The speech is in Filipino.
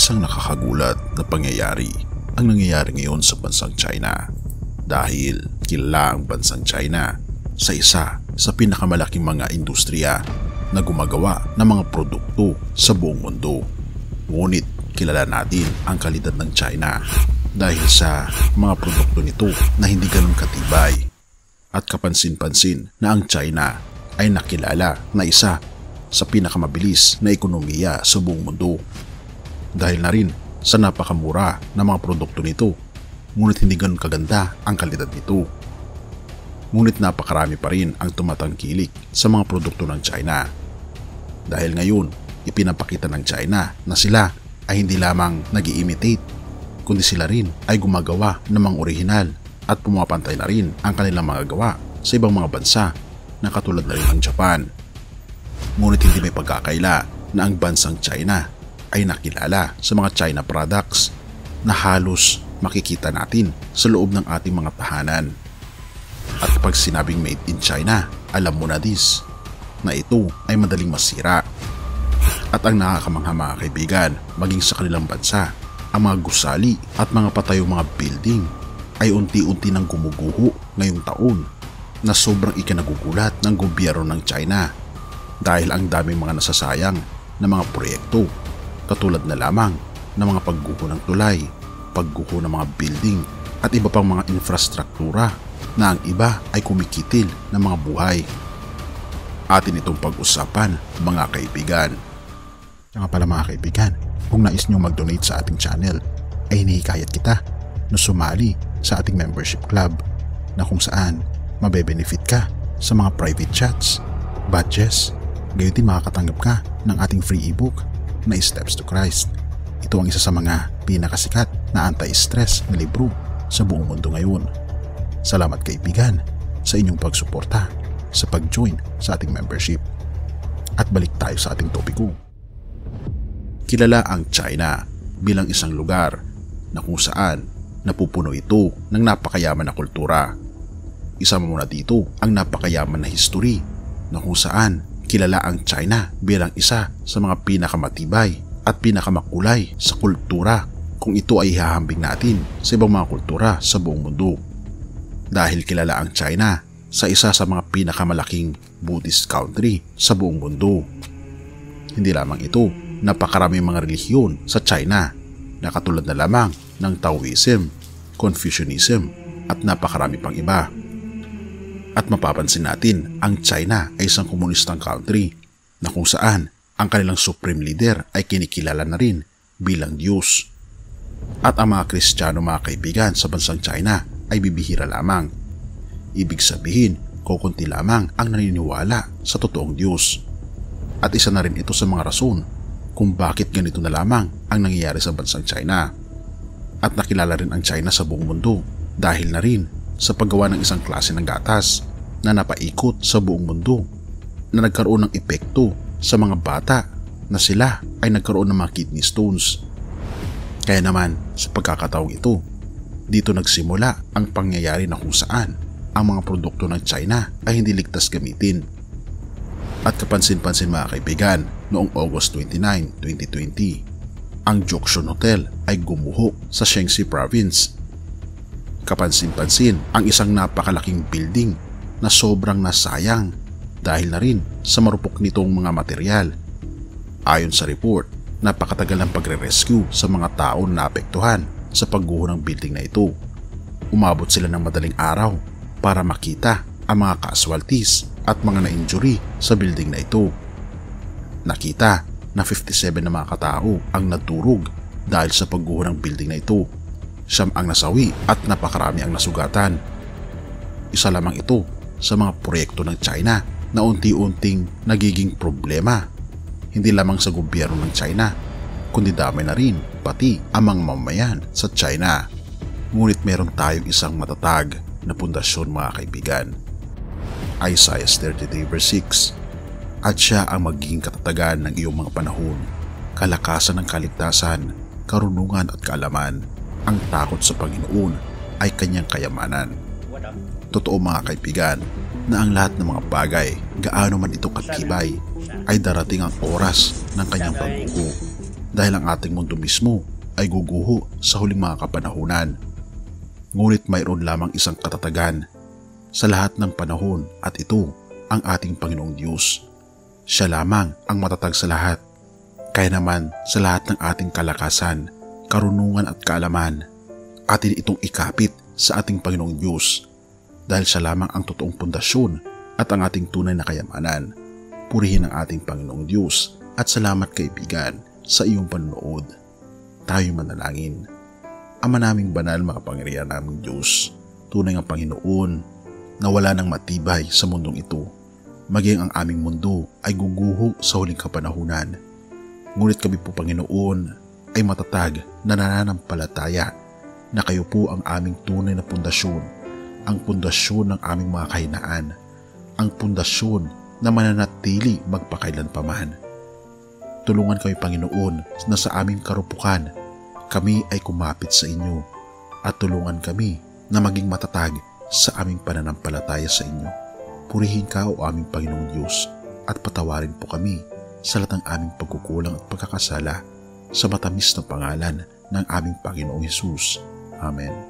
Isang nakakagulat na pangyayari ang nangyayari ngayon sa bansang China dahil kilala ang bansang China sa isa sa pinakamalaking mga industriya na gumagawa ng mga produkto sa buong mundo. Ngunit kilala natin ang kalidad ng China dahil sa mga produkto nito na hindi ganun katibay at kapansin-pansin na ang China ay nakilala na isa sa pinakamabilis na ekonomiya sa buong mundo dahil na rin sa napakamura na mga produkto nito, ngunit hindi ganun kaganda ang kalidad nito. Ngunit napakarami pa rin ang tumatangkilik sa mga produkto ng China dahil ngayon ipinapakita ng China na sila ay hindi lamang nag-i-imitate kundi sila rin ay gumagawa ng mga orihinal at pumapantay na rin ang kanilang mga gawa sa ibang mga bansa na katulad na rin ng Japan. Ngunit hindi may pagkakaila na ang bansang China ay nakilala sa mga China products na halos makikita natin sa loob ng ating mga tahanan. At pag sinabing made in China, alam mo na this, na ito ay madaling masira. At ang nakakamangha mga kaibigan, maging sa kanilang bansa, ang mga gusali at mga patayong mga building ay unti-unti nang gumuguho ngayong taon na sobrang ikinagugulat ng gobyerno ng China dahil ang daming mga nasasayang na mga proyekto katulad na lamang ng mga pagguho ng tulay, pagguho ng mga building at iba pang mga infrastruktura na ang iba ay kumikitil ng mga buhay. Atin itong pag-usapan mga kaibigan. Kaya nga pala mga kaibigan, kung nais nyo mag-donate sa ating channel ay hinihikayat kita na sumali sa ating membership club na kung saan mabe-benefit ka sa mga private chats, badges, gayon din makakatanggap ka ng ating free ebook na Steps to Christ. Ito ang isa sa mga pinakasikat na anti-stress na libro sa buong mundo ngayon. Salamat kaibigan sa inyong pagsuporta sa pag-join sa ating membership. At balik tayo sa ating topiko. Kilala ang China bilang isang lugar na kung saan napupuno ito ng napakayaman na kultura. Isa muna dito ang napakayaman na history na kung saan kilala ang China bilang isa sa mga pinakamatibay at pinakamakulay sa kultura kung ito ay hahambing natin sa ibang mga kultura sa buong mundo. Dahil kilala ang China sa isa sa mga pinakamalaking Buddhist country sa buong mundo. Hindi lamang ito, napakaraming mga relihiyon sa China na katulad na lamang ng Taoism, Confucianism at napakarami pang iba. At mapapansin natin, ang China ay isang komunistang country na kung saan ang kanilang supreme leader ay kinikilala na rin bilang Diyos. At ang mga Kristiyano mga kaibigan sa bansang China ay bibihira lamang. Ibig sabihin, kukunti lamang ang naniniwala sa totoong Diyos. At isa na rin ito sa mga rason kung bakit ganito na lamang ang nangyayari sa bansang China. At nakilala rin ang China sa buong mundo dahil na rin sa paggawa ng isang klase ng gatas na napaikot sa buong mundo na nagkaroon ng epekto sa mga bata na sila ay nagkaroon ng mga kidney stones. Kaya naman sa pagkakataong ito, dito nagsimula ang pangyayari na kung saan ang mga produkto ng China ay hindi ligtas gamitin. At kapansin-pansin mga kaibigan, noong August 29, 2020, ang Joseon Hotel ay gumuho sa Shaanxi Province. Kapansin-pansin ang isang napakalaking building na sobrang nasayang dahil na rin sa marupok nitong mga material. Ayon sa report, napakatagal ng pagre-rescue sa mga tao na naapektuhan sa pagguho ng building na ito. Umabot sila ng madaling araw para makita ang mga casualties at mga na-injury sa building na ito. Nakita na 57 na mga katao ang nadurog dahil sa pagguho ng building na ito. 9 ang nasawi at napakarami ang nasugatan. Isa lamang ito sa mga proyekto ng China na unti-unting nagiging problema, hindi lamang sa gobyerno ng China, kundi damay na rin pati ang mga mamamayan sa China. Ngunit meron tayong isang matatag na pundasyon mga kaibigan. Isaiah 33 verse 6. At siya ang magiging katatagan ng iyong mga panahon, kalakasan ng kaligtasan, karunungan at kaalaman. Ang takot sa Panginoon ay kanyang kayamanan. Totoo mga kaibigan na ang lahat ng mga bagay, gaano man ito katibay, ay darating ang oras ng kanyang pagbuho. dahil ang ating mundo mismo ay guguho sa huling mga kapanahunan. Ngunit mayroon lamang isang katatagan sa lahat ng panahon at ito ang ating Panginoong Diyos. Siya lamang ang matatag sa lahat. Kaya naman sa lahat ng ating kalakasan, karunungan at kaalaman, atin itong ikapit sa ating Panginoong Diyos dahil siya lamang ang totoong pundasyon at ang ating tunay na kayamanan. Purihin ang ating Panginoong Diyos at salamat kaibigan sa iyong panonood. Tayo manalangin. Ama naming banal, makapangyarihan naming Diyos, tunay ang Panginoon na wala nang matibay sa mundong ito. Maging ang aming mundo ay guguho sa huling kapanahunan. Ngunit kami po Panginoon ay matatag na nananampalataya na kayo po ang aming tunay na pundasyon, ang pundasyon ng aming mga kahinaan, ang pundasyon na mananatili magpakailanpaman. Tulungan kami Panginoon na sa aming karupukan kami ay kumapit sa inyo at tulungan kami na maging matatag sa aming pananampalataya sa inyo. Purihin ka o aming Panginoong Diyos at patawarin po kami sa lahat ng aming pagkukulang at pagkakasala sa matamis na pangalan ng aming Panginoong Hesus. Amen.